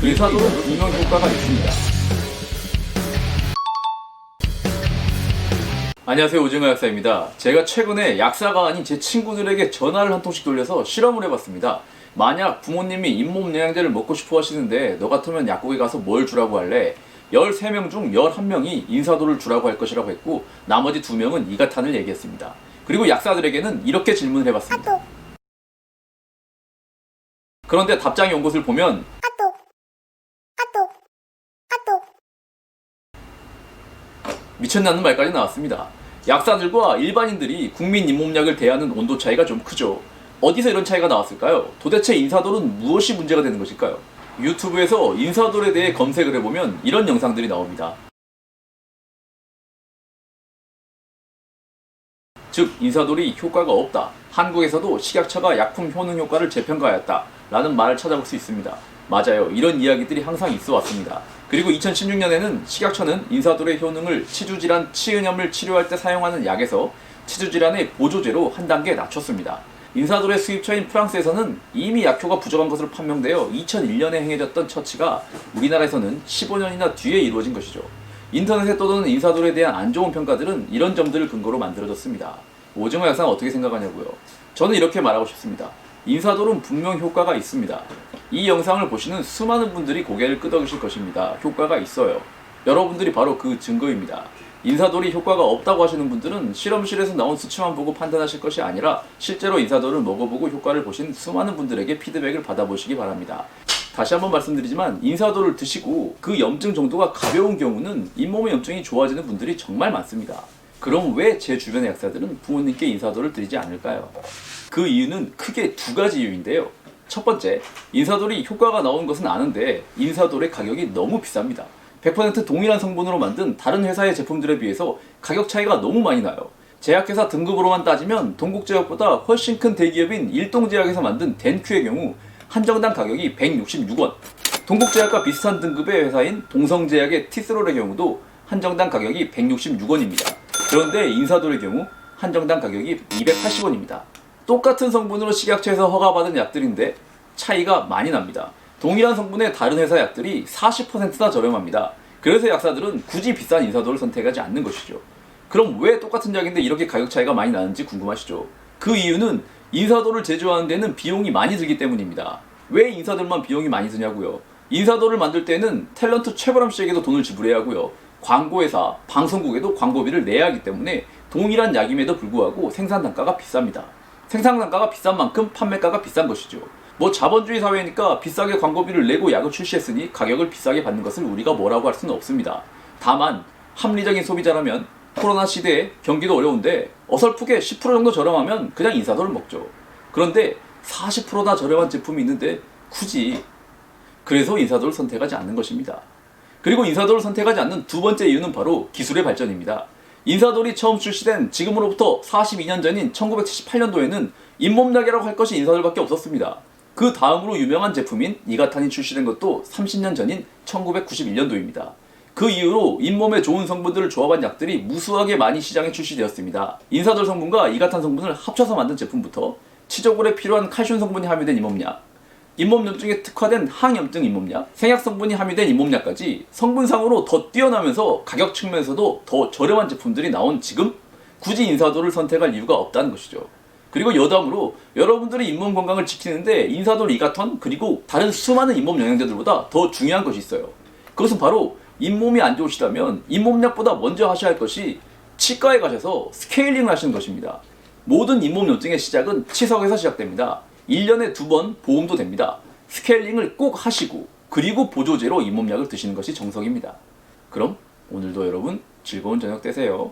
인사도는 분명 효과가 있습니다. 안녕하세요, 오징어 약사입니다. 제가 최근에 약사가 아닌 제 친구들에게 전화를 한 통씩 돌려서 실험을 해봤습니다. 만약 부모님이 잇몸 영양제를 먹고 싶어 하시는데 너 같으면 약국에 가서 뭘 주라고 할래? 13명 중 11명이 인사도를 주라고 할 것이라고 했고 나머지 2명은 이가탄을 얘기했습니다. 그리고 약사들에게는 이렇게 질문을 해봤습니다. 그런데 답장이 온 것을 보면 미쳤냐는 말까지 나왔습니다. 약사들과 일반인들이 국민 잇몸약을 대하는 온도 차이가 좀 크죠. 어디서 이런 차이가 나왔을까요? 도대체 인사돌은 무엇이 문제가 되는 것일까요? 유튜브에서 인사돌에 대해 검색을 해보면 이런 영상들이 나옵니다. 즉, 인사돌이 효과가 없다. 한국에서도 식약처가 약품 효능 효과를 재평가하였다. 라는 말을 찾아볼 수 있습니다. 맞아요. 이런 이야기들이 항상 있어 왔습니다. 그리고 2016년에는 식약처는 인사돌의 효능을 치주질환, 치은염을 치료할 때 사용하는 약에서 치주질환의 보조제로 한 단계 낮췄습니다. 인사돌의 수입처인 프랑스에서는 이미 약효가 부족한 것으로 판명되어 2001년에 행해졌던 처치가 우리나라에서는 15년이나 뒤에 이루어진 것이죠. 인터넷에 떠도는 인사돌에 대한 안 좋은 평가들은 이런 점들을 근거로 만들어졌습니다. 오징어 약사는 어떻게 생각하냐고요? 저는 이렇게 말하고 싶습니다. 인사돌은 분명 효과가 있습니다. 이 영상을 보시는 수많은 분들이 고개를 끄덕이실 것입니다. 효과가 있어요. 여러분들이 바로 그 증거입니다. 인사돌이 효과가 없다고 하시는 분들은 실험실에서 나온 수치만 보고 판단하실 것이 아니라 실제로 인사돌을 먹어보고 효과를 보신 수많은 분들에게 피드백을 받아보시기 바랍니다. 다시 한번 말씀드리지만 인사돌을 드시고 그 염증 정도가 가벼운 경우는 잇몸의 염증이 좋아지는 분들이 정말 많습니다. 그럼 왜 제 주변의 약사들은 부모님께 인사돌을 드리지 않을까요? 그 이유는 크게 2가지 이유인데요. 첫 번째, 인사돌이 효과가 나오는 것은 아는데 인사돌의 가격이 너무 비쌉니다. 100% 동일한 성분으로 만든 다른 회사의 제품들에 비해서 가격 차이가 너무 많이 나요. 제약회사 등급으로만 따지면 동국제약보다 훨씬 큰 대기업인 일동제약에서 만든 덴큐의 경우 한정당 가격이 166원, 동국제약과 비슷한 등급의 회사인 동성제약의 티스롤의 경우도 한정당 가격이 166원입니다. 그런데 인사돌의 경우 한정당 가격이 280원입니다. 똑같은 성분으로 식약처에서 허가받은 약들인데 차이가 많이 납니다. 동일한 성분의 다른 회사 약들이 40%나 저렴합니다. 그래서 약사들은 굳이 비싼 인사돌을 선택하지 않는 것이죠. 그럼 왜 똑같은 약인데 이렇게 가격 차이가 많이 나는지 궁금하시죠? 그 이유는 인사돌을 제조하는 데는 비용이 많이 들기 때문입니다. 왜 인사돌만 비용이 많이 드냐고요? 인사돌을 만들 때는 탤런트 최보람 씨에게도 돈을 지불해야 하고요. 광고회사, 방송국에도 광고비를 내야 하기 때문에 동일한 약임에도 불구하고 생산 단가가 비쌉니다. 생산 단가가 비싼 만큼 판매가가 비싼 것이죠. 뭐 자본주의 사회니까 비싸게 광고비를 내고 약을 출시했으니 가격을 비싸게 받는 것을 우리가 뭐라고 할 수는 없습니다. 다만 합리적인 소비자라면 코로나 시대에 경기도 어려운데 어설프게 10% 정도 저렴하면 그냥 인사돌을 먹죠. 그런데 40%나 저렴한 제품이 있는데 굳이 그래서 인사돌을 선택하지 않는 것입니다. 그리고 인사돌을 선택하지 않는 2번째 이유는 바로 기술의 발전입니다. 인사돌이 처음 출시된 지금으로부터 42년 전인 1978년도에는 잇몸약이라고 할 것이 인사돌밖에 없었습니다. 그 다음으로 유명한 제품인 이가탄이 출시된 것도 30년 전인 1991년도입니다. 그 이후로 잇몸에 좋은 성분들을 조합한 약들이 무수하게 많이 시장에 출시되었습니다. 인사돌 성분과 이가탄 성분을 합쳐서 만든 제품부터 치조골에 필요한 칼슘 성분이 함유된 잇몸약, 잇몸 염증에 특화된 항염증 잇몸약, 생약 성분이 함유된 잇몸약까지 성분상으로 더 뛰어나면서 가격 측면에서도 더 저렴한 제품들이 나온 지금 굳이 인사돌을 선택할 이유가 없다는 것이죠. 그리고 여담으로 여러분들이 잇몸 건강을 지키는데 인사돌, 이가탄 그리고 다른 수많은 잇몸 영양제들보다 더 중요한 것이 있어요. 그것은 바로 잇몸이 안 좋으시다면 잇몸약보다 먼저 하셔야 할 것이 치과에 가셔서 스케일링을 하시는 것입니다. 모든 잇몸 염증의 시작은 치석에서 시작됩니다. 1년에 2번 보험도 됩니다. 스케일링을 꼭 하시고 그리고 보조제로 잇몸약을 드시는 것이 정석입니다. 그럼 오늘도 여러분 즐거운 저녁 되세요.